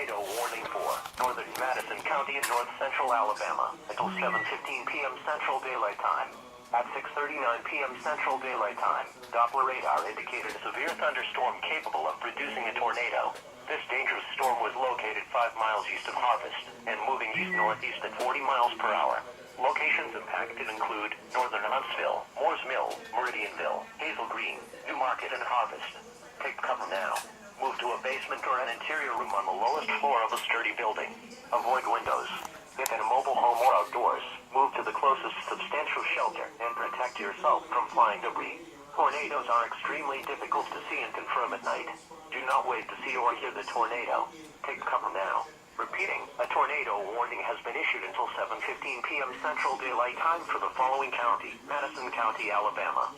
tornado warning for northern Madison County and north central Alabama until 7:15 p.m. Central Daylight Time. At 6:39 p.m. Central Daylight Time, Doppler radar indicated a severe thunderstorm capable of producing a tornado. This dangerous storm was located 5 miles east of Harvest and moving east-northeast at 40 miles per hour. Locations impacted include northern Huntsville, Moores Mill, Meridianville, Hazel Green, New Market, and Harvest. Take cover now. Move to a basement or an interior room on the lowest floor of a sturdy building. Avoid windows. If in a mobile home or outdoors, move to the closest substantial shelter and protect yourself from flying debris. Tornadoes are extremely difficult to see and confirm at night. Do not wait to see or hear the tornado. Take cover now. Repeating, a tornado warning has been issued until 7:15 p.m. Central Daylight Time for the following county: Madison County, Alabama.